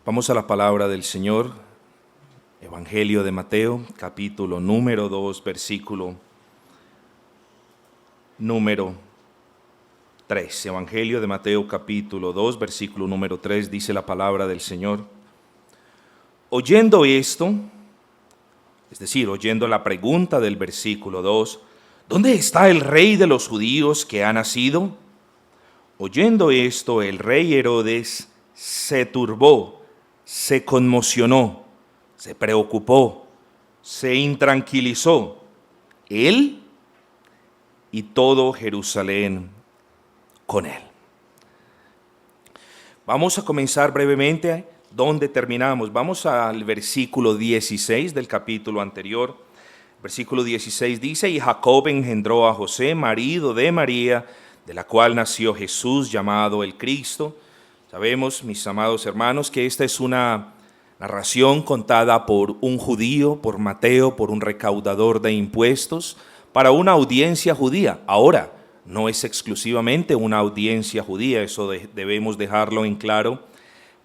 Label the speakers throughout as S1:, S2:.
S1: Vamos a la palabra del Señor, Evangelio de Mateo, capítulo número 2, versículo número 3. Evangelio de Mateo, capítulo 2, versículo número 3, dice la palabra del Señor. Oyendo esto, es decir, oyendo la pregunta del versículo 2, ¿dónde está el rey de los judíos que ha nacido? Oyendo esto, el rey Herodes se turbó, se conmocionó, se preocupó, se intranquilizó, él y todo Jerusalén con él. Vamos a comenzar brevemente donde terminamos. Vamos al versículo 16 del capítulo anterior. Versículo 16 dice: y Jacob engendró a José, marido de María, de la cual nació Jesús, llamado el Cristo. Sabemos, mis amados hermanos, que esta es una narración contada por un judío, por Mateo, por un recaudador de impuestos, para una audiencia judía. Ahora, no es exclusivamente una audiencia judía, eso debemos dejarlo en claro,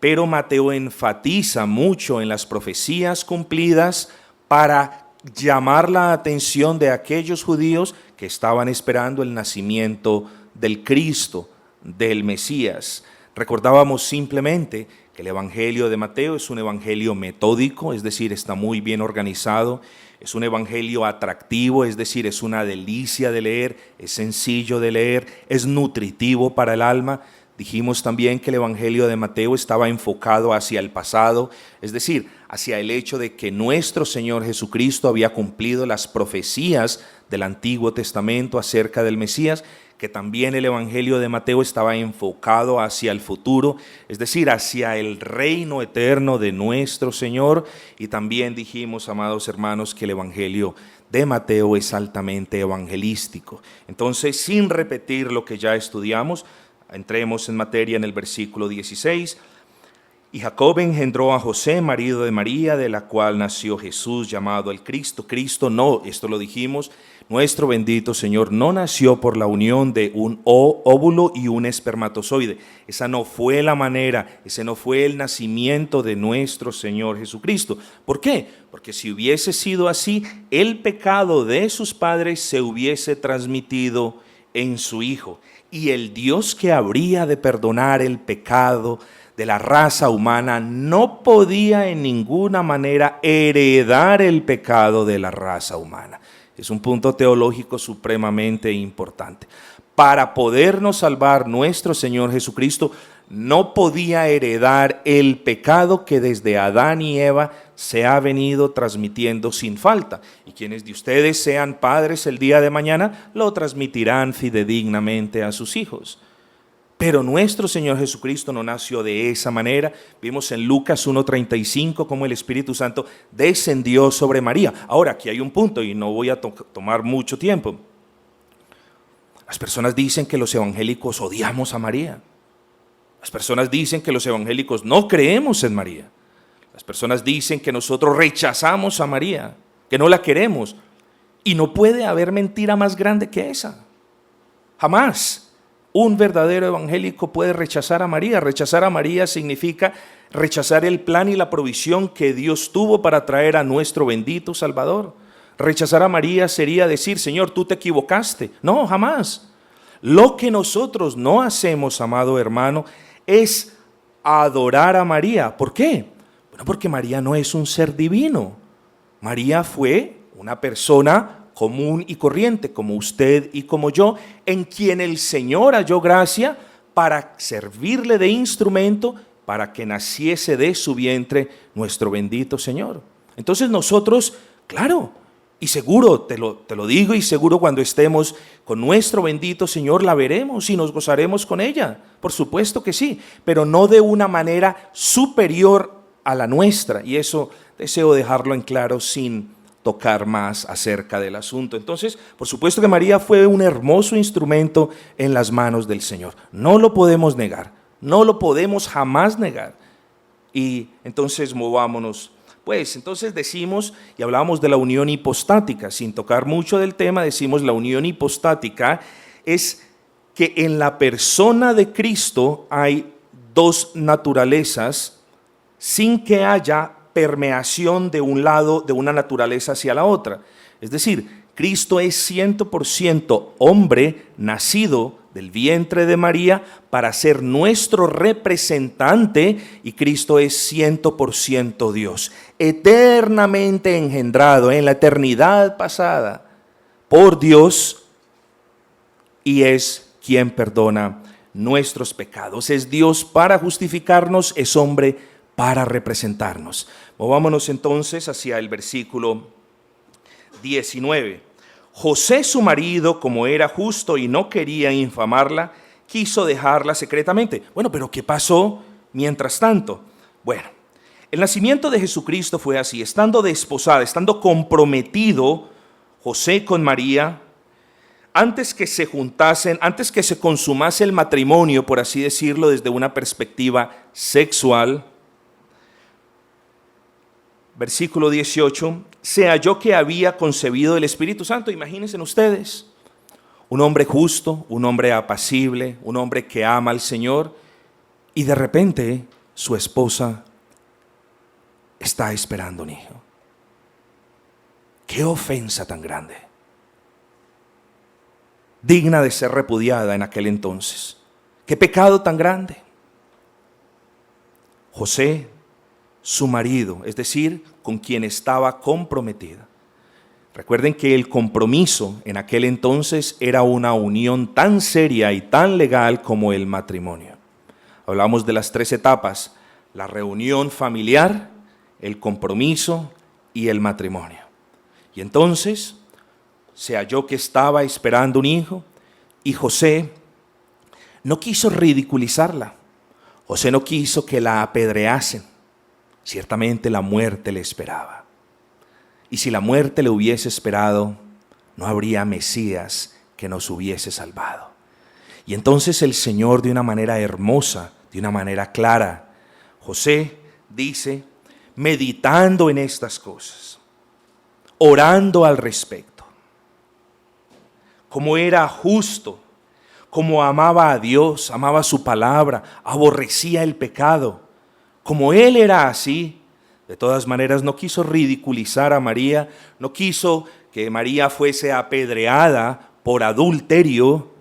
S1: pero Mateo enfatiza mucho en las profecías cumplidas para llamar la atención de aquellos judíos que estaban esperando el nacimiento del Cristo, del Mesías. Recordábamos simplemente que el Evangelio de Mateo es un evangelio metódico, es decir, está muy bien organizado, es un evangelio atractivo, es decir, es una delicia de leer, es sencillo de leer, es nutritivo para el alma. Dijimos también que el Evangelio de Mateo estaba enfocado hacia el pasado, es decir, hacia el hecho de que nuestro Señor Jesucristo había cumplido las profecías del Antiguo Testamento acerca del Mesías, que también el Evangelio de Mateo estaba enfocado hacia el futuro, es decir, hacia el reino eterno de nuestro Señor. Y también dijimos, amados hermanos, que el Evangelio de Mateo es altamente evangelístico. Entonces, sin repetir lo que ya estudiamos, entremos en materia en el versículo 16. Y Jacob engendró a José, marido de María, de la cual nació Jesús, llamado el Cristo. Cristo no, esto lo dijimos, nuestro bendito Señor no nació por la unión de un óvulo y un espermatozoide. Esa no fue la manera, ese no fue el nacimiento de nuestro Señor Jesucristo. ¿Por qué? Porque si hubiese sido así, el pecado de sus padres se hubiese transmitido en su Hijo. Y el Dios que habría de perdonar el pecado de la raza humana no podía en ninguna manera heredar el pecado de la raza humana. Es un punto teológico supremamente importante. Para podernos salvar, nuestro Señor Jesucristo no podía heredar el pecado que desde Adán y Eva se ha venido transmitiendo sin falta. Y quienes de ustedes sean padres el día de mañana, lo transmitirán fidedignamente a sus hijos. Pero nuestro Señor Jesucristo no nació de esa manera. Vimos en Lucas 1:35 cómo el Espíritu Santo descendió sobre María. Ahora, aquí hay un punto y no voy a tomar mucho tiempo. Las personas dicen que los evangélicos odiamos a María. Las personas dicen que los evangélicos no creemos en María. Las personas dicen que nosotros rechazamos a María, que no la queremos. Y no puede haber mentira más grande que esa. Jamás. Un verdadero evangélico puede rechazar a María. Rechazar a María significa rechazar el plan y la provisión que Dios tuvo para traer a nuestro bendito Salvador. Rechazar a María sería decir: Señor, tú te equivocaste. No, jamás. Lo que nosotros no hacemos, amado hermano, es adorar a María. ¿Por qué? Bueno, porque María no es un ser divino. María fue una persona común y corriente, como usted y como yo, en quien el Señor halló gracia para servirle de instrumento para que naciese de su vientre nuestro bendito Señor. Entonces nosotros, claro, y seguro, te lo digo, y seguro cuando estemos con nuestro bendito Señor la veremos y nos gozaremos con ella. Por supuesto que sí, pero no de una manera superior a la nuestra. Y eso deseo dejarlo en claro sin tocar más acerca del asunto. Entonces, por supuesto que María fue un hermoso instrumento en las manos del Señor. No lo podemos negar, no lo podemos jamás negar. Y entonces movámonos. Pues entonces decimos, y hablamos de la unión hipostática, sin tocar mucho del tema, decimos la unión hipostática es que en la persona de Cristo hay dos naturalezas sin que haya permeación de un lado, de una naturaleza hacia la otra. Es decir, Cristo es 100% hombre, nacido del vientre de María para ser nuestro representante, y Cristo es 100% Dios, eternamente engendrado en la eternidad pasada por Dios, y es quien perdona nuestros pecados. Es Dios para justificarnos, es hombre para representarnos. Movámonos entonces hacia el versículo 19. José, su marido, como era justo y no quería infamarla, quiso dejarla secretamente. Bueno, pero ¿qué pasó mientras tanto? Bueno, el nacimiento de Jesucristo fue así. Estando desposada, estando comprometido José con María, antes que se juntasen, antes que se consumase el matrimonio, por así decirlo, desde una perspectiva sexual, versículo 18, se halló que había concebido el Espíritu Santo. Imagínense ustedes, un hombre justo, un hombre apacible, un hombre que ama al Señor, y de repente su esposa está esperando un hijo. ¡Qué ofensa tan grande! Digna de ser repudiada en aquel entonces. ¡Qué pecado tan grande! José, su marido, es decir, con quien estaba comprometida. Recuerden que el compromiso en aquel entonces era una unión tan seria y tan legal como el matrimonio. Hablamos de las 3 etapas: la reunión familiar, el compromiso y el matrimonio. Y entonces se halló que estaba esperando un hijo, y José no quiso ridiculizarla. José no quiso que la apedreasen. Ciertamente la muerte le esperaba. Y si la muerte le hubiese esperado, no habría Mesías que nos hubiese salvado. Y entonces el Señor, de una manera hermosa, de una manera clara, José dice, meditando en estas cosas, orando al respecto, como era justo, como amaba a Dios, amaba su palabra, aborrecía el pecado. Como él era así, de todas maneras no quiso ridiculizar a María, no quiso que María fuese apedreada por adulterio,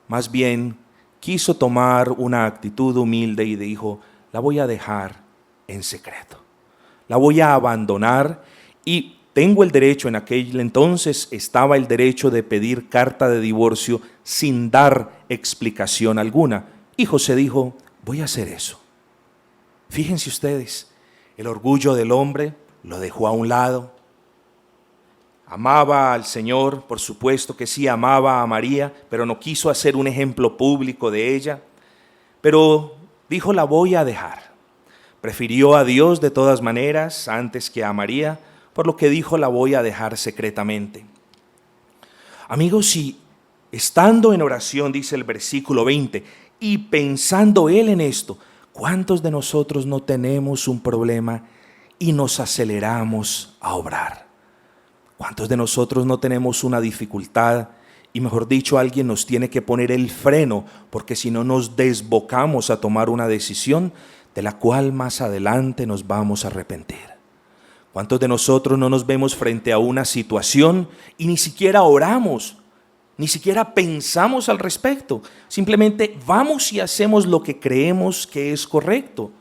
S1: más bien quiso tomar una actitud humilde y dijo, la voy a dejar en secreto, la voy a abandonar, y tengo el derecho, en aquel entonces estaba el derecho de pedir carta de divorcio sin dar explicación alguna. Y José dijo, voy a hacer eso. Fíjense ustedes, el orgullo del hombre lo dejó a un lado. Amaba al Señor, por supuesto que sí, amaba a María, pero no quiso hacer un ejemplo público de ella. Pero dijo, la voy a dejar. Prefirió a Dios de todas maneras antes que a María, por lo que dijo, la voy a dejar secretamente. Amigos, si estando en oración, dice el versículo 20, y pensando él en esto, ¿cuántos de nosotros no tenemos un problema y nos aceleramos a obrar? ¿Cuántos de nosotros no tenemos una dificultad y, mejor dicho, alguien nos tiene que poner el freno, porque si no nos desbocamos a tomar una decisión de la cual más adelante nos vamos a arrepentir? ¿Cuántos de nosotros no nos vemos frente a una situación y ni siquiera oramos, ni siquiera pensamos al respecto? Simplemente vamos y hacemos lo que creemos que es correcto.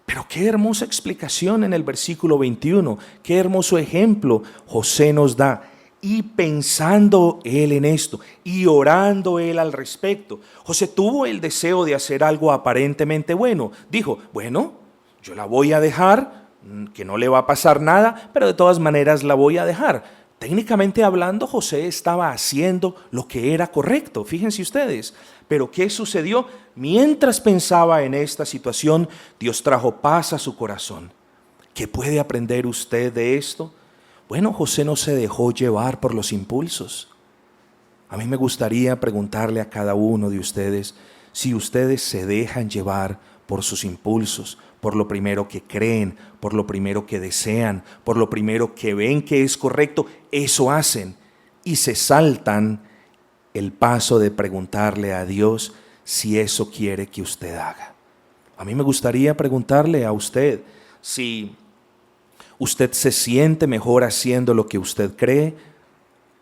S1: Pero qué hermosa explicación en el versículo 21, qué hermoso ejemplo José nos da. Y pensando él en esto, y orando él al respecto, José tuvo el deseo de hacer algo aparentemente bueno. Dijo, bueno, yo la voy a dejar, que no le va a pasar nada, pero de todas maneras la voy a dejar. Técnicamente hablando, José estaba haciendo lo que era correcto, fíjense ustedes. Pero ¿qué sucedió? Mientras pensaba en esta situación, Dios trajo paz a su corazón. ¿Qué puede aprender usted de esto? Bueno, José no se dejó llevar por los impulsos. A mí me gustaría preguntarle a cada uno de ustedes si ustedes se dejan llevar por sus impulsos, por lo primero que creen, por lo primero que desean, por lo primero que ven que es correcto, eso hacen y se saltan el paso de preguntarle a Dios si eso quiere que usted haga. A mí me gustaría preguntarle a usted si usted se siente mejor haciendo lo que usted cree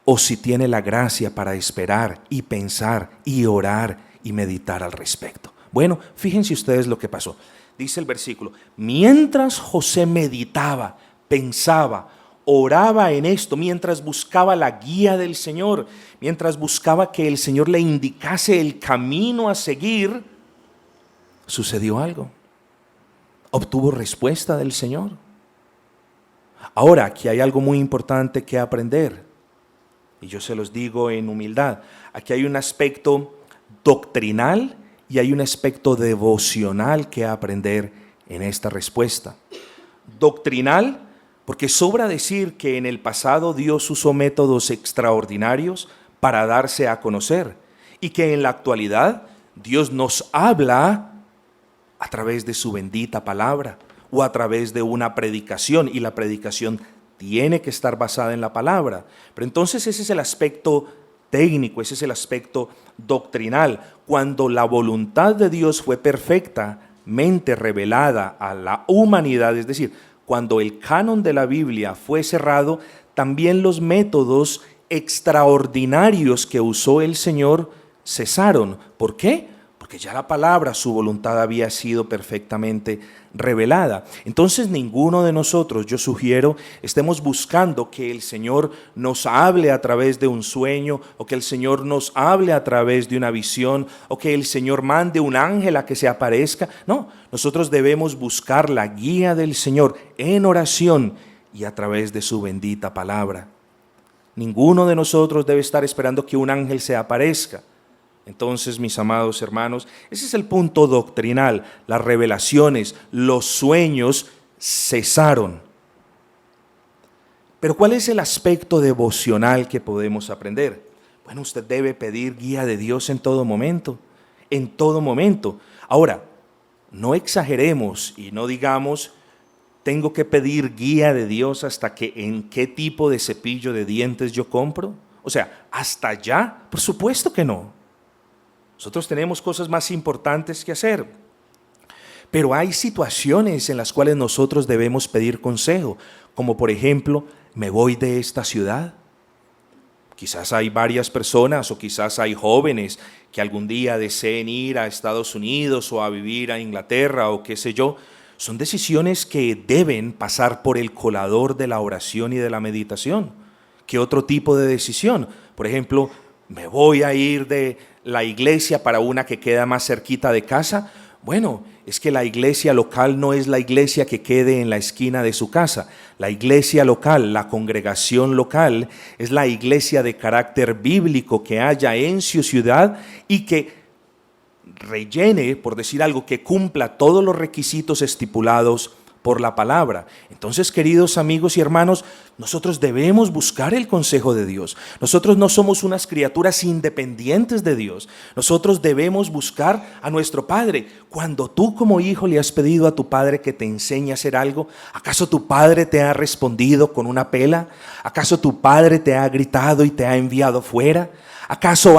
S1: o si tiene la gracia para esperar y pensar y orar y meditar al respecto. Bueno, fíjense ustedes lo que pasó. Dice el versículo: mientras José meditaba, pensaba, oraba en esto, mientras buscaba la guía del Señor, mientras buscaba que el Señor le indicase el camino a seguir, sucedió algo. Obtuvo respuesta del Señor. Ahora, aquí hay algo muy importante que aprender, y yo se los digo en humildad. Aquí hay un aspecto doctrinal y hay un aspecto devocional que aprender en esta respuesta. Doctrinal, porque sobra decir que en el pasado Dios usó métodos extraordinarios para darse a conocer, y que en la actualidad Dios nos habla a través de su bendita palabra o a través de una predicación, y la predicación tiene que estar basada en la palabra. Pero entonces ese es el aspecto técnico, ese es el aspecto doctrinal. Cuando la voluntad de Dios fue perfectamente revelada a la humanidad, es decir, cuando el canon de la Biblia fue cerrado, también los métodos extraordinarios que usó el Señor cesaron. ¿Por qué? Porque ya la palabra, su voluntad había sido perfectamente revelada. Entonces ninguno de nosotros, yo sugiero, estemos buscando que el Señor nos hable a través de un sueño, o que el Señor nos hable a través de una visión, o que el Señor mande un ángel a que se aparezca. No, nosotros debemos buscar la guía del Señor en oración y a través de su bendita palabra. Ninguno de nosotros debe estar esperando que un ángel se aparezca. Entonces, mis amados hermanos, ese es el punto doctrinal. Las revelaciones, los sueños cesaron. Pero ¿cuál es el aspecto devocional que podemos aprender? Bueno, usted debe pedir guía de Dios en todo momento, en todo momento. Ahora, no exageremos y no digamos, tengo que pedir guía de Dios hasta que en qué tipo de cepillo de dientes yo compro. O sea, ¿hasta allá? Por supuesto que no. Nosotros tenemos cosas más importantes que hacer. Pero hay situaciones en las cuales nosotros debemos pedir consejo, como por ejemplo, ¿me voy de esta ciudad? Quizás hay varias personas o quizás hay jóvenes que algún día deseen ir a Estados Unidos o a vivir a Inglaterra o qué sé yo. Son decisiones que deben pasar por el colador de la oración y de la meditación. ¿Qué otro tipo de decisión? Por ejemplo, ¿me voy a ir de la iglesia para una que queda más cerquita de casa? Bueno, es que la iglesia local no es la iglesia que quede en la esquina de su casa. La iglesia local, la congregación local, es la iglesia de carácter bíblico que haya en su ciudad y que rellene, por decir algo, que cumpla todos los requisitos estipulados por la palabra. Entonces, queridos amigos y hermanos, nosotros debemos buscar el consejo de Dios. Nosotros no somos unas criaturas independientes de Dios. Nosotros debemos buscar a nuestro Padre. Cuando tú como hijo le has pedido a tu Padre que te enseñe a hacer algo, ¿acaso tu Padre te ha respondido con una pela? ¿Acaso tu Padre te ha gritado y te ha enviado fuera? ¿Acaso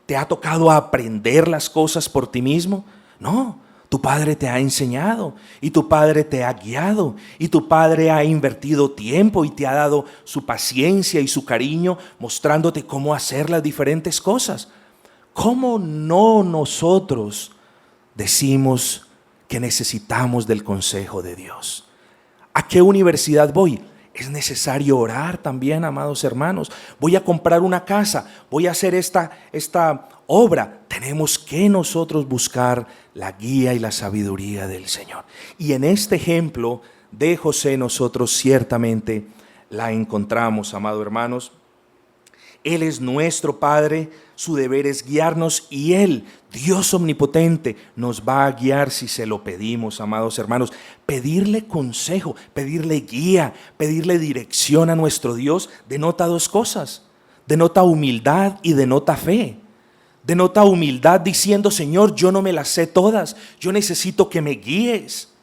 S1: te ha tocado aprender las cosas por ti mismo? No. Tu Padre te ha enseñado y tu Padre te ha guiado y tu Padre ha invertido tiempo y te ha dado su paciencia y su cariño mostrándote cómo hacer las diferentes cosas. ¿Cómo no nosotros decimos que necesitamos del consejo de Dios? ¿A qué universidad voy? Es necesario orar también, amados hermanos. Voy a comprar una casa, voy a hacer esta obra. Tenemos que nosotros buscar la guía y la sabiduría del Señor. Y en este ejemplo de José nosotros ciertamente la encontramos, amados hermanos. Él es nuestro Padre, su deber es guiarnos y Él, Dios omnipotente, nos va a guiar si se lo pedimos, amados hermanos. Pedirle consejo, pedirle guía, pedirle dirección a nuestro Dios denota dos cosas. Denota humildad y denota fe. Denota humildad diciendo, Señor, yo no me las sé todas, yo necesito que me guíes.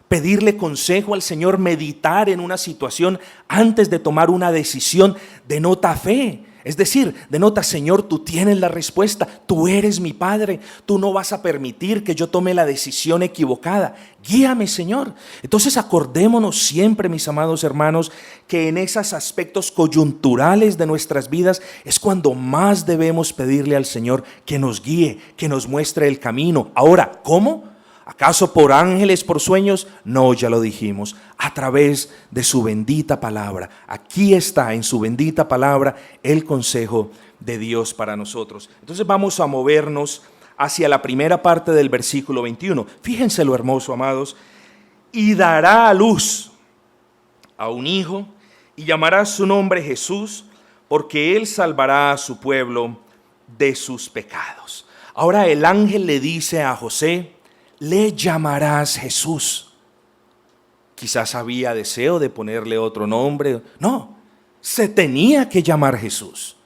S1: Pedirle consejo al Señor, meditar en una situación antes de tomar una decisión, denota fe. Es decir, denota, Señor, tú tienes la respuesta, tú eres mi Padre, tú no vas a permitir que yo tome la decisión equivocada. Guíame, Señor. Entonces acordémonos siempre, mis amados hermanos, que en esos aspectos coyunturales de nuestras vidas es cuando más debemos pedirle al Señor que nos guíe, que nos muestre el camino. Ahora, ¿cómo? ¿Acaso por ángeles, por sueños? No, ya lo dijimos, a través de su bendita palabra. Aquí está en su bendita palabra el consejo de Dios para nosotros. Entonces vamos a movernos hacia la primera parte del versículo 21. Fíjense lo hermoso, amados. Y dará a luz a un hijo y llamará su nombre Jesús, porque él salvará a su pueblo de sus pecados. Ahora el ángel le dice a José: le llamarás Jesús. Quizás había deseo de ponerle otro nombre. No, se tenía que llamar Jesús.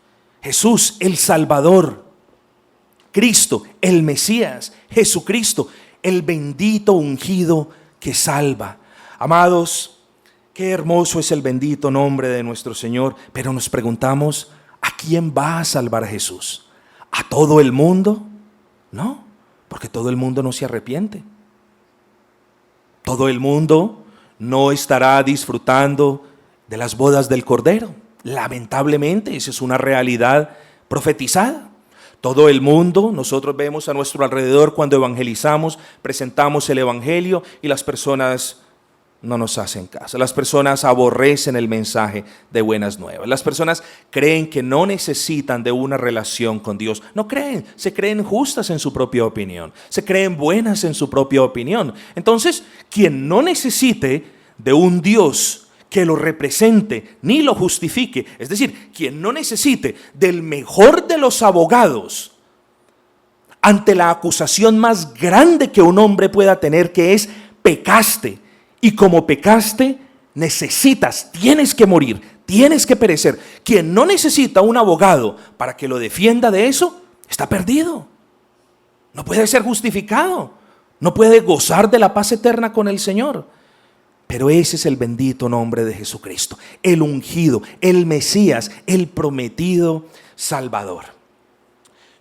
S1: Jesús, el Salvador. Cristo, el Mesías. Jesucristo, el bendito ungido que salva. Amados, qué hermoso es el bendito nombre de nuestro Señor. Pero nos preguntamos, ¿a quién va a salvar Jesús? ¿A todo el mundo? No. Porque todo el mundo no se arrepiente. Todo el mundo no estará disfrutando de las bodas del Cordero. Lamentablemente, esa es una realidad profetizada. Todo el mundo, nosotros vemos a nuestro alrededor cuando evangelizamos, presentamos el evangelio y las personas no nos hacen caso. Las personas aborrecen el mensaje de buenas nuevas. Las personas creen que no necesitan de una relación con Dios. No creen, se creen justas en su propia opinión. Se creen buenas en su propia opinión. Entonces, quien no necesite de un Dios que lo represente ni lo justifique, es decir, quien no necesite del mejor de los abogados ante la acusación más grande que un hombre pueda tener, que es: pecaste. Y como pecaste, necesitas, tienes que morir, tienes que perecer. Quien no necesita un abogado para que lo defienda de eso, está perdido. No puede ser justificado. No puede gozar de la paz eterna con el Señor. Pero ese es el bendito nombre de Jesucristo, el ungido, el Mesías, el prometido Salvador.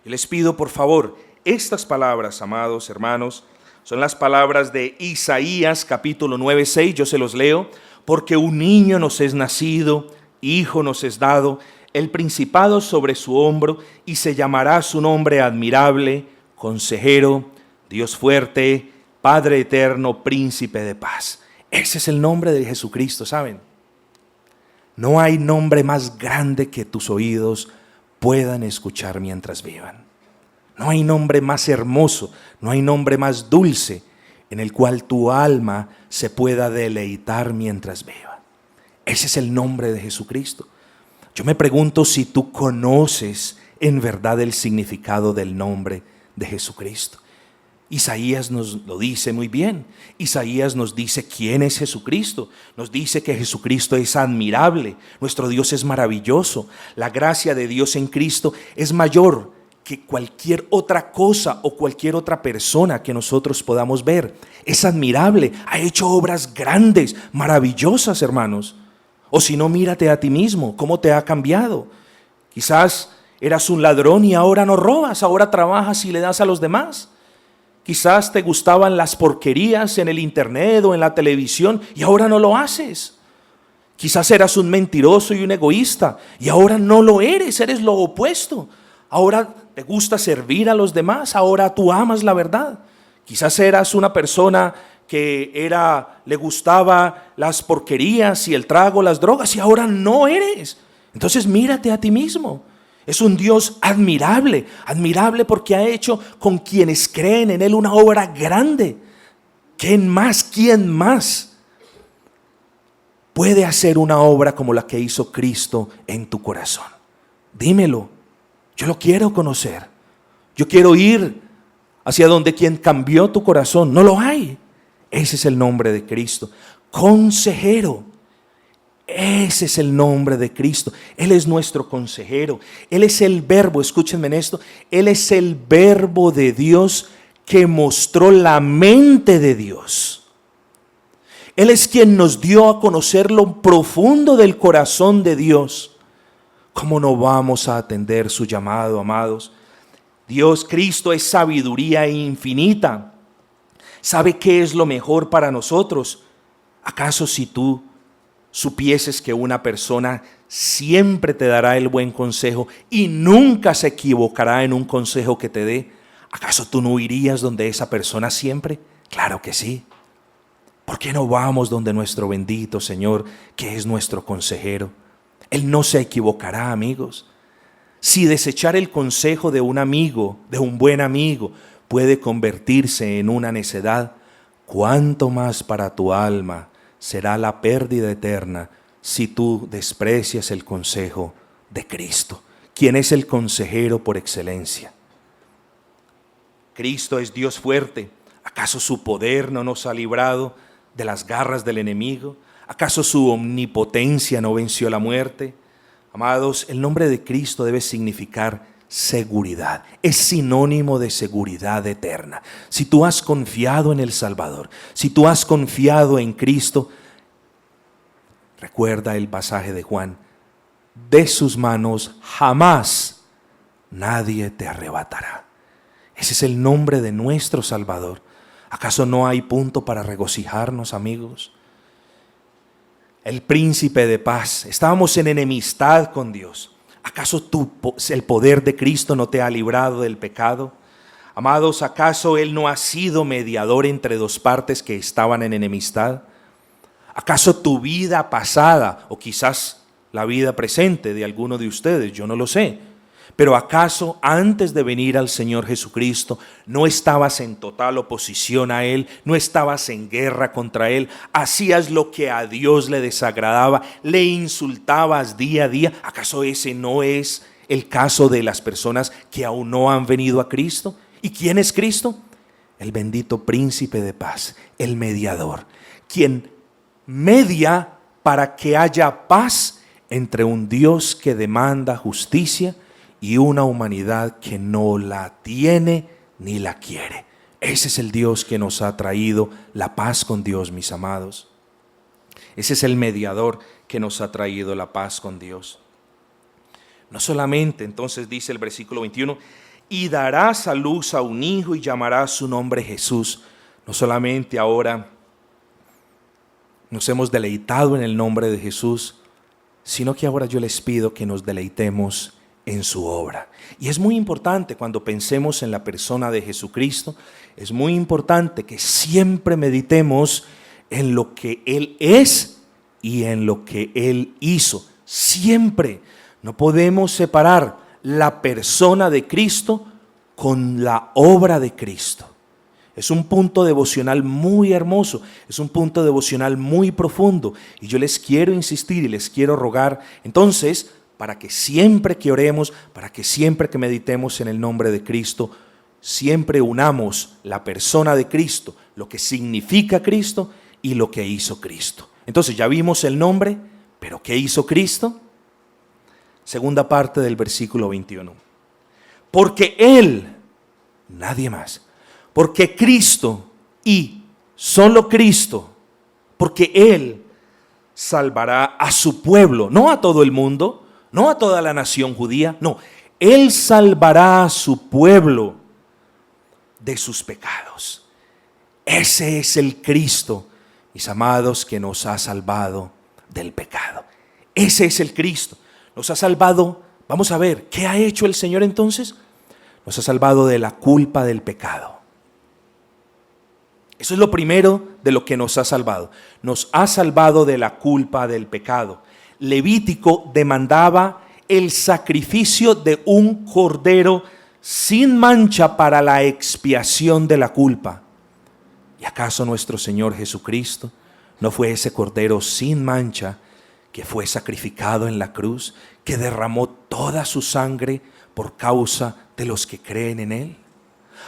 S1: Yo les pido, por favor, estas palabras, amados hermanos, son las palabras de Isaías capítulo 9:6, yo se los leo. Porque un niño nos es nacido, hijo nos es dado, el principado sobre su hombro, y se llamará su nombre admirable, consejero, Dios fuerte, Padre eterno, príncipe de paz. Ese es el nombre de Jesucristo, ¿saben? No hay nombre más grande que tus oídos puedan escuchar mientras vivan. No hay nombre más hermoso, no hay nombre más dulce en el cual tu alma se pueda deleitar mientras viva. Ese es el nombre de Jesucristo. Yo me pregunto si tú conoces en verdad el significado del nombre de Jesucristo. Isaías nos lo dice muy bien. Isaías nos dice quién es Jesucristo. Nos dice que Jesucristo es admirable. Nuestro Dios es maravilloso. La gracia de Dios en Cristo es mayor que cualquier otra cosa o cualquier otra persona que nosotros podamos ver. Es admirable, ha hecho obras grandes, maravillosas, hermanos. O si no, mírate a ti mismo, cómo te ha cambiado. Quizás eras un ladrón y ahora no robas, ahora trabajas y le das a los demás. Quizás te gustaban las porquerías en el internet o en la televisión y ahora no lo haces. Quizás eras un mentiroso y un egoísta y ahora no lo eres, eres lo opuesto. Ahora te gusta servir a los demás, ahora tú amas la verdad. Quizás eras una persona que le gustaba las porquerías y el trago, las drogas, y ahora no eres. Entonces mírate a ti mismo. Es un Dios admirable, admirable porque ha hecho con quienes creen en Él una obra grande. ¿Quién más puede hacer una obra como la que hizo Cristo en tu corazón? Dímelo. Yo lo quiero conocer. Yo quiero ir hacia donde quien cambió tu corazón. No lo hay. Ese es el nombre de Cristo. Consejero. Ese es el nombre de Cristo. Él es nuestro consejero. Él es el verbo, escúchenme en esto. Él es el verbo de Dios que mostró la mente de Dios. Él es quien nos dio a conocer lo profundo del corazón de Dios. ¿Cómo no vamos a atender su llamado, amados? Dios, Cristo, es sabiduría infinita. ¿Sabe qué es lo mejor para nosotros? ¿Acaso si tú supieses que una persona siempre te dará el buen consejo y nunca se equivocará en un consejo que te dé, acaso tú no irías donde esa persona siempre? Claro que sí. ¿Por qué no vamos donde nuestro bendito Señor, que es nuestro consejero? Él no se equivocará, amigos. Si desechar el consejo de un amigo, de un buen amigo, puede convertirse en una necedad, ¿cuánto más para tu alma será la pérdida eterna si tú desprecias el consejo de Cristo, quien es el consejero por excelencia? Cristo es Dios fuerte. ¿Acaso su poder no nos ha librado de las garras del enemigo? ¿Acaso su omnipotencia no venció la muerte? Amados, el nombre de Cristo debe significar seguridad. Es sinónimo de seguridad eterna. Si tú has confiado en el Salvador, si tú has confiado en Cristo, recuerda el pasaje de Juan: de sus manos jamás nadie te arrebatará. Ese es el nombre de nuestro Salvador. ¿Acaso no hay punto para regocijarnos, amigos? El príncipe de paz. Estábamos en enemistad con Dios. ¿Acaso el poder de Cristo no te ha librado del pecado? Amados, ¿acaso Él no ha sido mediador entre dos partes que estaban en enemistad? ¿Acaso tu vida pasada, o quizás la vida presente de alguno de ustedes, yo no lo sé, pero acaso antes de venir al Señor Jesucristo no estabas en total oposición a Él, no estabas en guerra contra Él, hacías lo que a Dios le desagradaba, le insultabas día a día? ¿Acaso ese no es el caso de las personas que aún no han venido a Cristo? ¿Y quién es Cristo? El bendito príncipe de paz, el mediador, quien media para que haya paz entre un Dios que demanda justicia y una humanidad que no la tiene ni la quiere. Ese es el Dios que nos ha traído la paz con Dios, mis amados. Ese es el mediador que nos ha traído la paz con Dios. No solamente, entonces dice el versículo 21, y darás a luz a un hijo y llamarás su nombre Jesús. No solamente ahora nos hemos deleitado en el nombre de Jesús, sino que ahora yo les pido que nos deleitemos en su obra. Y es muy importante cuando pensemos en la persona de Jesucristo, es muy importante que siempre meditemos en lo que Él es y en lo que Él hizo. Siempre. No podemos separar la persona de Cristo con la obra de Cristo. Es un punto devocional muy hermoso, es un punto devocional muy profundo, y yo les quiero insistir y les quiero rogar, entonces, para que siempre que oremos, para que siempre que meditemos en el nombre de Cristo, siempre unamos la persona de Cristo, lo que significa Cristo y lo que hizo Cristo. Entonces ya vimos el nombre, pero ¿qué hizo Cristo? Segunda parte del versículo 21. Porque Él, nadie más, porque Cristo y solo Cristo, porque Él salvará a su pueblo, no a todo el mundo, no a toda la nación judía, no, Él salvará a su pueblo de sus pecados. Ese es el Cristo, mis amados, que nos ha salvado del pecado. Ese es el Cristo, nos ha salvado. Vamos a ver, ¿qué ha hecho el Señor entonces? Nos ha salvado de la culpa del pecado. Eso es lo primero de lo que nos ha salvado. Nos ha salvado de la culpa del pecado. Levítico demandaba el sacrificio de un cordero sin mancha para la expiación de la culpa. ¿Y acaso nuestro Señor Jesucristo no fue ese cordero sin mancha que fue sacrificado en la cruz, que derramó toda su sangre por causa de los que creen en Él?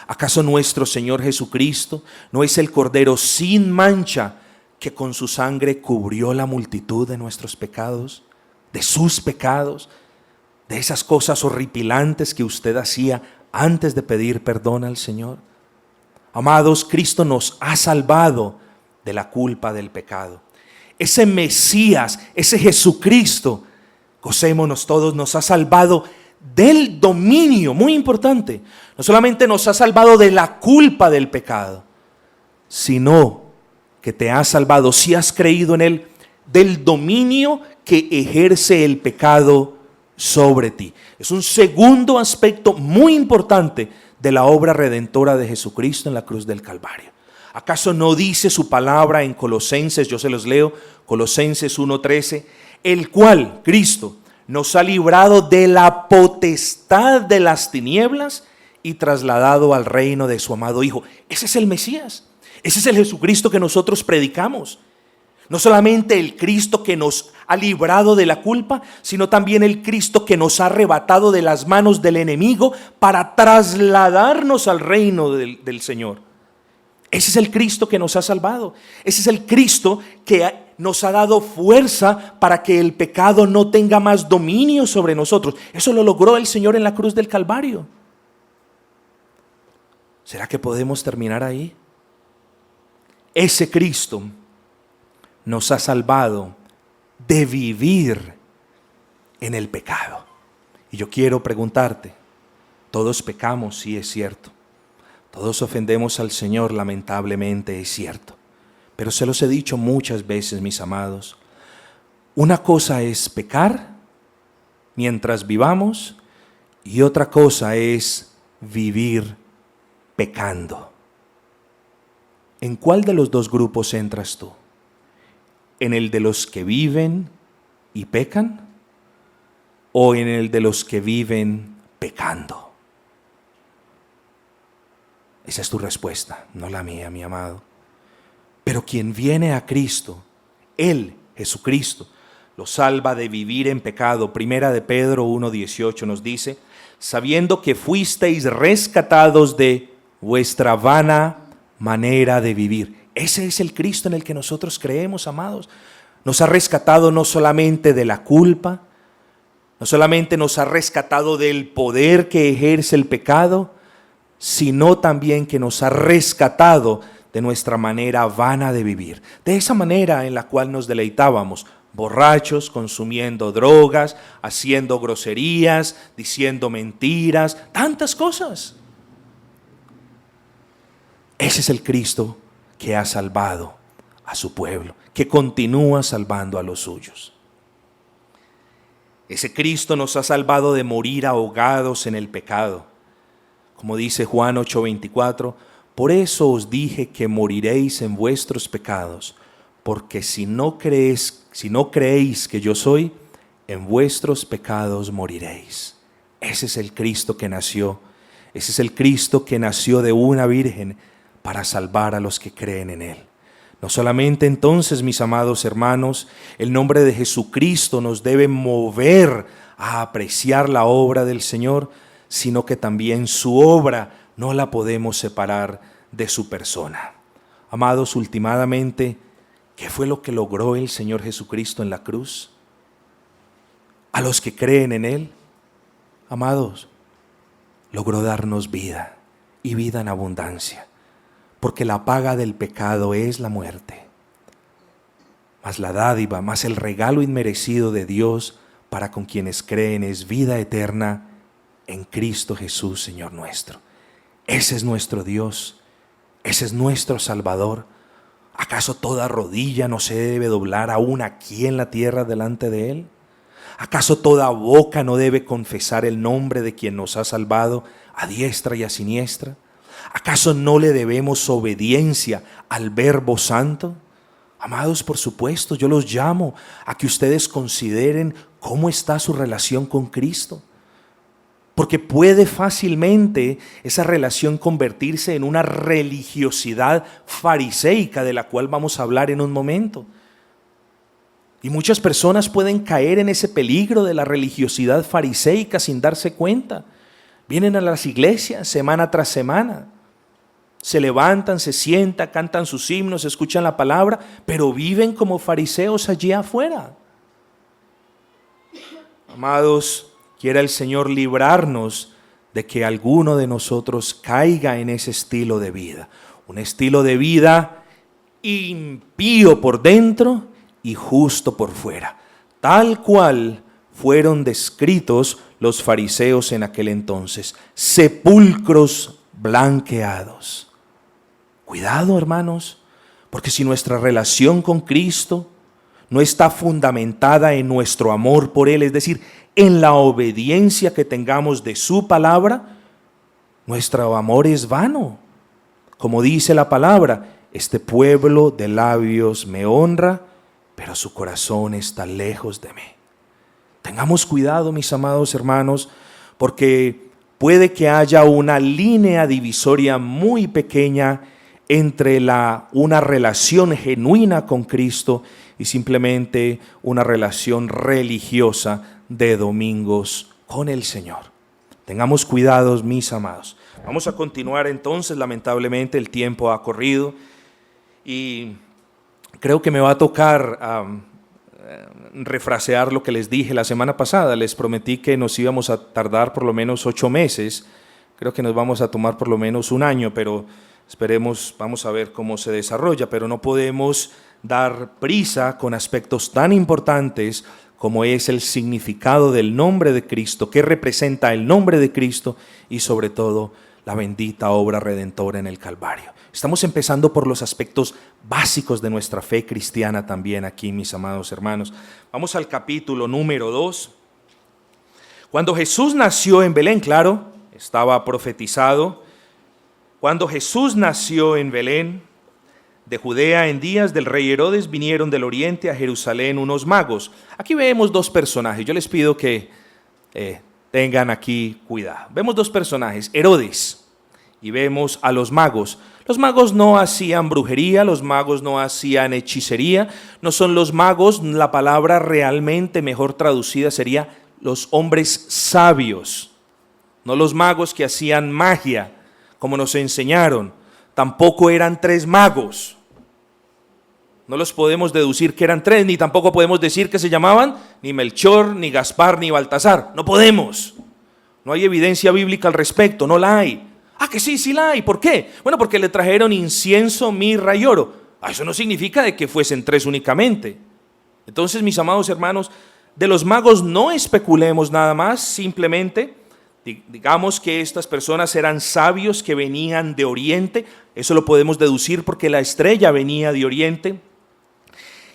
S1: ¿Acaso nuestro Señor Jesucristo no es el cordero sin mancha que con su sangre cubrió la multitud de nuestros pecados, de sus pecados, de esas cosas horripilantes que usted hacía antes de pedir perdón al Señor? Amados, Cristo nos ha salvado de la culpa del pecado. Ese Mesías, ese Jesucristo, Gocémonos todos, nos ha salvado del dominio, muy importante. No solamente nos ha salvado de la culpa del pecado, sino que te ha salvado, si has creído en Él, del dominio que ejerce el pecado sobre ti. Es un segundo aspecto muy importante de la obra redentora de Jesucristo en la cruz del Calvario. ¿Acaso no dice su palabra en Colosenses? Yo se los leo, Colosenses 1:13, el cual, Cristo, nos ha librado de la potestad de las tinieblas y trasladado al reino de su amado Hijo. Ese es el Mesías, ese es el Jesucristo que nosotros predicamos. No solamente el Cristo que nos ha librado de la culpa, sino también el Cristo que nos ha arrebatado de las manos del enemigo para trasladarnos al reino del Señor. Ese es el Cristo que nos ha salvado. Ese es el Cristo que nos ha dado fuerza para que el pecado no tenga más dominio sobre nosotros. Eso lo logró el Señor en la cruz del Calvario. ¿Será que podemos terminar ahí? Ese Cristo nos ha salvado de vivir en el pecado. Y yo quiero preguntarte, todos pecamos, sí es cierto. Todos ofendemos al Señor, lamentablemente es cierto. Pero se los he dicho muchas veces, mis amados. Una cosa es pecar mientras vivamos y otra cosa es vivir pecando. ¿En cuál de los dos grupos entras tú? ¿En el de los que viven y pecan? ¿O en el de los que viven pecando? Esa es tu respuesta, no la mía, mi amado. Pero quien viene a Cristo, Él, Jesucristo, lo salva de vivir en pecado. Primera de Pedro 1:18 nos dice, sabiendo que fuisteis rescatados de vuestra vana manera de vivir. Ese es el Cristo en el que nosotros creemos, amados. Nos ha rescatado no solamente de la culpa, no solamente nos ha rescatado del poder que ejerce el pecado, sino también que nos ha rescatado de nuestra manera vana de vivir, de esa manera en la cual nos deleitábamos, borrachos, consumiendo drogas, haciendo groserías, diciendo mentiras, tantas cosas. Ese es el Cristo que ha salvado a su pueblo, que continúa salvando a los suyos. Ese Cristo nos ha salvado de morir ahogados en el pecado. Como dice Juan 8:24, por eso os dije que moriréis en vuestros pecados, porque si no creéis que yo soy, en vuestros pecados moriréis. Ese es el Cristo que nació, ese es el Cristo que nació de una virgen para salvar a los que creen en Él. No solamente entonces, mis amados hermanos, el nombre de Jesucristo nos debe mover a apreciar la obra del Señor, sino que también su obra no la podemos separar de su persona. Amados, últimamente, ¿qué fue lo que logró el Señor Jesucristo en la cruz? A los que creen en Él, amados, logró darnos vida y vida en abundancia, porque la paga del pecado es la muerte, mas la dádiva, más el regalo inmerecido de Dios para con quienes creen es vida eterna en Cristo Jesús, Señor nuestro. Ese es nuestro Dios, ese es nuestro Salvador. ¿Acaso toda rodilla no se debe doblar aún aquí en la tierra delante de Él? ¿Acaso toda boca no debe confesar el nombre de quien nos ha salvado a diestra y a siniestra? ¿Acaso no le debemos obediencia al Verbo Santo? Amados, por supuesto, yo los llamo a que ustedes consideren cómo está su relación con Cristo. Porque puede fácilmente esa relación convertirse en una religiosidad fariseica de la cual vamos a hablar en un momento. Y muchas personas pueden caer en ese peligro de la religiosidad fariseica sin darse cuenta. Vienen a las iglesias semana tras semana. Se levantan, se sientan, cantan sus himnos, escuchan la palabra, pero viven como fariseos allí afuera. Amados, quiera el Señor librarnos de que alguno de nosotros caiga en ese estilo de vida. Un estilo de vida impío por dentro y justo por fuera. Tal cual fueron descritos los fariseos en aquel entonces: sepulcros blanqueados. Cuidado, hermanos, porque si nuestra relación con Cristo no está fundamentada en nuestro amor por Él, es decir, en la obediencia que tengamos de su palabra, nuestro amor es vano. Como dice la palabra, este pueblo de labios me honra, pero su corazón está lejos de mí. Tengamos cuidado, mis amados hermanos, porque puede que haya una línea divisoria muy pequeña entre una relación genuina con Cristo y simplemente una relación religiosa de domingos con el Señor. Tengamos cuidado, mis amados. Vamos a continuar entonces. Lamentablemente el tiempo ha corrido y creo que me va a tocar refrasear lo que les dije la semana pasada. Les prometí que nos íbamos a tardar por lo menos 8 meses. Creo que nos vamos a tomar por lo menos un año, pero esperemos, vamos a ver cómo se desarrolla. Pero no podemos dar prisa con aspectos tan importantes como es el significado del nombre de Cristo, qué representa el nombre de Cristo y sobre todo la bendita obra redentora en el Calvario. Estamos empezando por los aspectos básicos de nuestra fe cristiana también aquí, mis amados hermanos. Vamos al capítulo número 2. Cuando Jesús nació en Belén, claro, estaba profetizado. Cuando Jesús nació en Belén de Judea, en días del rey Herodes, vinieron del oriente a Jerusalén unos magos. Aquí vemos 2 personajes. Yo les pido que tengan aquí cuidado. Vemos 2 personajes, Herodes, y vemos a los magos. Los magos no hacían brujería, los magos no hacían hechicería, no son los magos, la palabra realmente mejor traducida sería los hombres sabios, no los magos que hacían magia, como nos enseñaron. Tampoco eran 3 magos. No los podemos deducir que eran 3, ni tampoco podemos decir que se llamaban ni Melchor, ni Gaspar, ni Baltasar. No podemos. No hay evidencia bíblica al respecto, no la hay. Ah, que sí la hay. ¿Por qué? Bueno, porque le trajeron incienso, mirra y oro. Eso no significa de que fuesen 3 únicamente. Entonces, mis amados hermanos, de los magos no especulemos nada más, simplemente digamos que estas personas eran sabios que venían de Oriente. Eso lo podemos deducir porque la estrella venía de Oriente.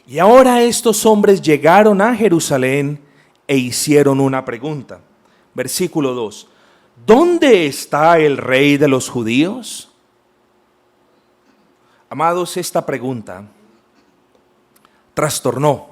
S1: Y ahora estos hombres llegaron a Jerusalén e hicieron una pregunta. Versículo 2. ¿Dónde está el rey de los judíos? Amados, esta pregunta trastornó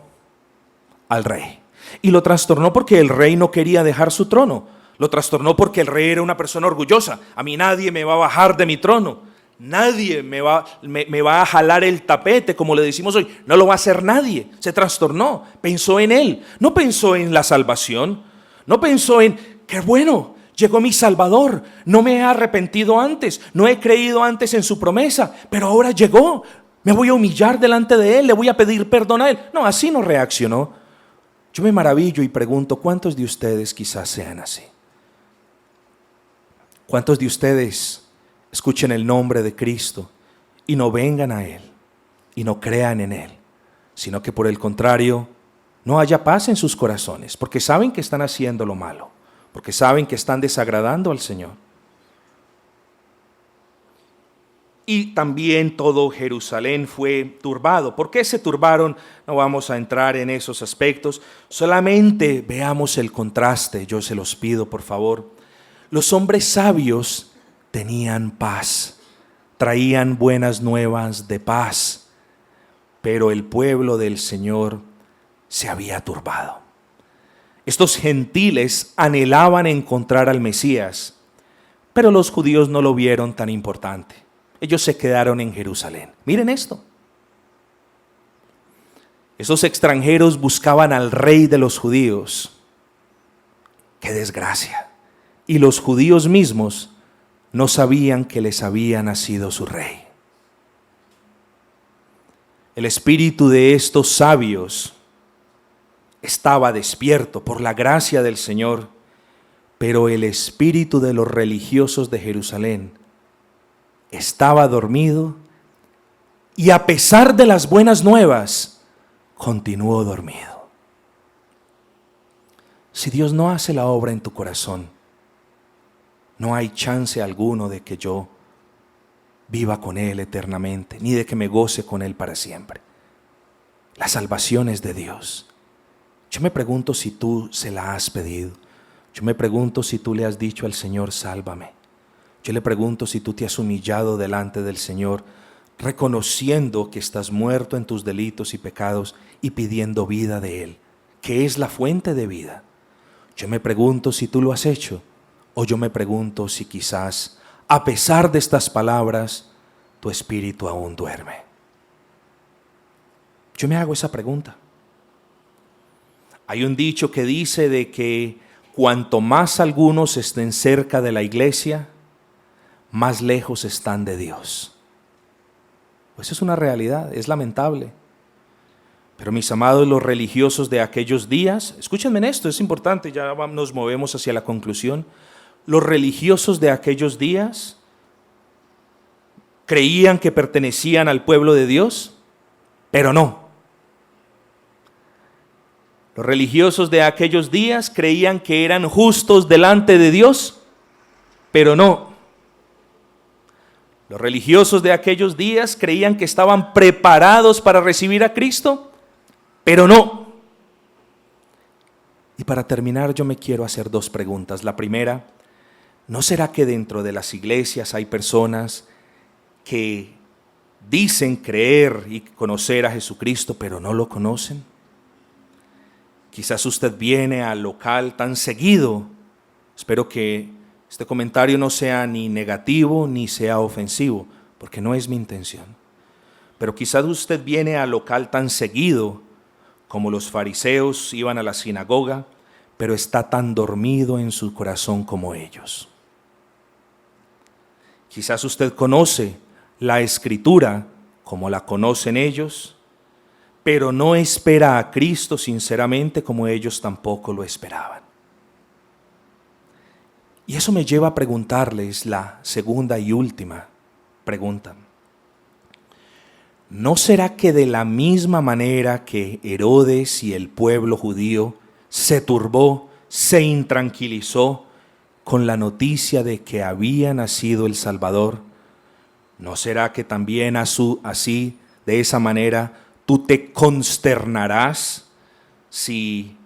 S1: al rey. Y lo trastornó porque el rey no quería dejar su trono. Lo trastornó porque el rey era una persona orgullosa. A mí nadie me va a bajar de mi trono. Nadie me va a jalar el tapete, como le decimos hoy. No lo va a hacer nadie. Se trastornó. Pensó en él. No pensó en la salvación. No pensó en, qué bueno, llegó mi Salvador. No me he arrepentido antes. No he creído antes en su promesa. Pero ahora llegó. Me voy a humillar delante de él. Le voy a pedir perdón a él. No, así no reaccionó. Yo me maravillo y pregunto, ¿cuántos de ustedes quizás sean así? ¿Cuántos de ustedes escuchen el nombre de Cristo y no vengan a Él y no crean en Él, sino que por el contrario no haya paz en sus corazones, porque saben que están haciendo lo malo, porque saben que están desagradando al Señor? Y también todo Jerusalén fue turbado. ¿Por qué se turbaron? No vamos a entrar en esos aspectos. Solamente veamos el contraste, yo se los pido por favor. Los hombres sabios tenían paz, traían buenas nuevas de paz, pero el pueblo del Señor se había turbado. Estos gentiles anhelaban encontrar al Mesías, pero los judíos no lo vieron tan importante. Ellos se quedaron en Jerusalén. Miren esto. Esos extranjeros buscaban al rey de los judíos. ¡Qué desgracia! Y los judíos mismos no sabían que les había nacido su rey. El espíritu de estos sabios estaba despierto por la gracia del Señor, pero el espíritu de los religiosos de Jerusalén estaba dormido y a pesar de las buenas nuevas, continuó dormido. Si Dios no hace la obra en tu corazón, no hay chance alguno de que yo viva con Él eternamente, ni de que me goce con Él para siempre. La salvación es de Dios. Yo me pregunto si tú se la has pedido. Yo me pregunto si tú le has dicho al Señor, sálvame. Yo le pregunto si tú te has humillado delante del Señor, reconociendo que estás muerto en tus delitos y pecados y pidiendo vida de Él, que es la fuente de vida. Yo me pregunto si tú lo has hecho, o yo me pregunto si quizás, a pesar de estas palabras, tu espíritu aún duerme. Yo me hago esa pregunta. Hay un dicho que dice de que cuanto más algunos estén cerca de la iglesia, más lejos están de Dios. Pues es una realidad, es lamentable. Pero mis amados, los religiosos de aquellos días, escúchenme en esto, es importante, ya nos movemos hacia la conclusión. Los religiosos de aquellos días creían que pertenecían al pueblo de Dios, pero no. Los religiosos de aquellos días creían que eran justos delante de Dios, pero no. Los religiosos de aquellos días creían que estaban preparados para recibir a Cristo, pero no. Y para terminar, yo me quiero hacer dos preguntas. La primera, ¿no será que dentro de las iglesias hay personas que dicen creer y conocer a Jesucristo, pero no lo conocen? Quizás usted viene al local tan seguido. Espero que este comentario no sea ni negativo ni sea ofensivo, porque no es mi intención. Pero quizás usted viene al local tan seguido como los fariseos iban a la sinagoga, pero está tan dormido en su corazón como ellos. Quizás usted conoce la Escritura como la conocen ellos, pero no espera a Cristo sinceramente como ellos tampoco lo esperaban. Y eso me lleva a preguntarles la segunda y última pregunta. ¿No será que de la misma manera que Herodes y el pueblo judío se turbó, se intranquilizó con la noticia de que había nacido el Salvador, no será que también así, de esa manera, tú te consternarás si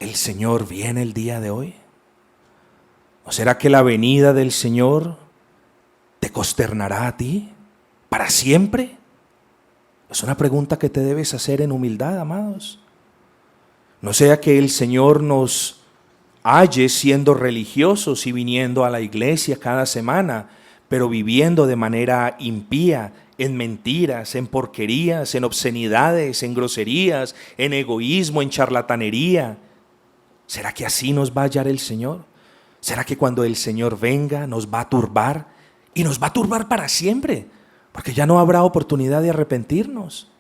S1: el Señor viene el día de hoy? ¿No será que la venida del Señor te consternará a ti para siempre? Es una pregunta que te debes hacer en humildad, amados. No sea que el Señor nos halle siendo religiosos y viniendo a la iglesia cada semana, pero viviendo de manera impía, en mentiras, en porquerías, en obscenidades, en groserías, en egoísmo, en charlatanería. ¿Será que así nos va a hallar el Señor? ¿Será que cuando el Señor venga nos va a turbar? Y nos va a turbar para siempre, porque ya no habrá oportunidad de arrepentirnos.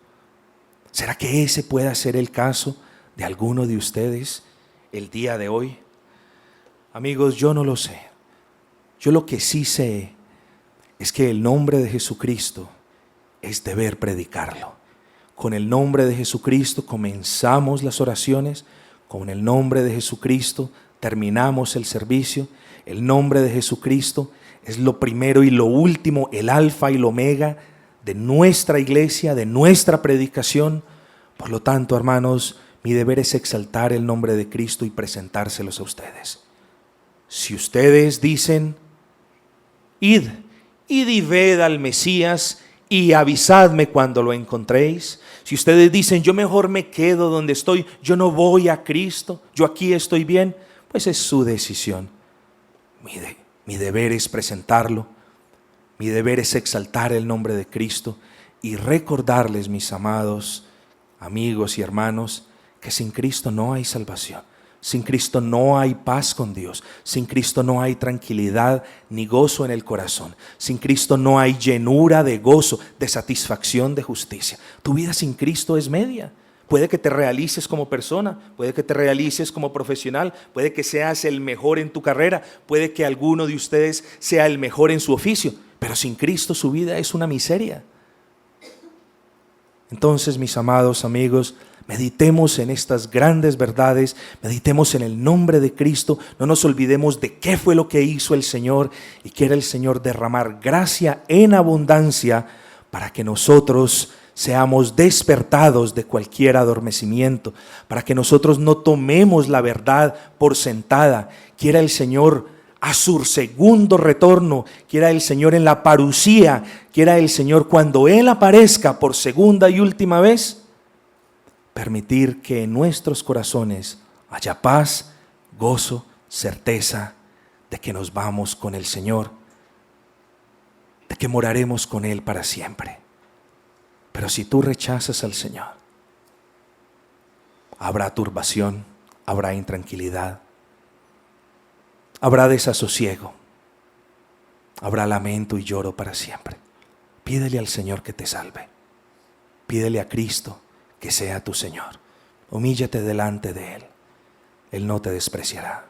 S1: ¿Será que ese pueda ser el caso de alguno de ustedes el día de hoy? Amigos, yo no lo sé. Yo lo que sí sé es que el nombre de Jesucristo es deber predicarlo. Con el nombre de Jesucristo comenzamos las oraciones, con el nombre de Jesucristo terminamos el servicio. El nombre de Jesucristo es lo primero y lo último, el alfa y el omega de nuestra iglesia, de nuestra predicación. Por lo tanto, hermanos, mi deber es exaltar el nombre de Cristo y presentárselos a ustedes. Si ustedes dicen, id y ved al Mesías y avisadme cuando lo encontréis. Si ustedes dicen, yo mejor me quedo donde estoy, yo no voy a Cristo, yo aquí estoy bien, pues es su decisión. Mi deber es presentarlo, mi deber es exaltar el nombre de Cristo y recordarles, mis amados amigos y hermanos, que sin Cristo no hay salvación. Sin Cristo no hay paz con Dios. Sin Cristo no hay tranquilidad ni gozo en el corazón. Sin Cristo no hay llenura de gozo, de satisfacción, de justicia. Tu vida sin Cristo es media. Puede que te realices como persona, puede que te realices como profesional, puede que seas el mejor en tu carrera, puede que alguno de ustedes sea el mejor en su oficio, pero sin Cristo su vida es una miseria. Entonces, mis amados amigos, Meditemos en estas grandes verdades, meditemos en el nombre de Cristo, no nos olvidemos de qué fue lo que hizo el Señor y quiere el Señor derramar gracia en abundancia para que nosotros seamos despertados de cualquier adormecimiento, para que nosotros no tomemos la verdad por sentada. Quiera el Señor a su segundo retorno, quiera el Señor en la parusía, quiera el Señor cuando Él aparezca por segunda y última vez, permitir que en nuestros corazones haya paz, gozo, certeza de que nos vamos con el Señor, de que moraremos con Él para siempre. Pero si tú rechazas al Señor, habrá turbación, habrá intranquilidad, habrá desasosiego, habrá lamento y lloro para siempre. Pídele al Señor que te salve. Pídele a Cristo que sea tu Señor. Humíllate delante de Él. Él no te despreciará.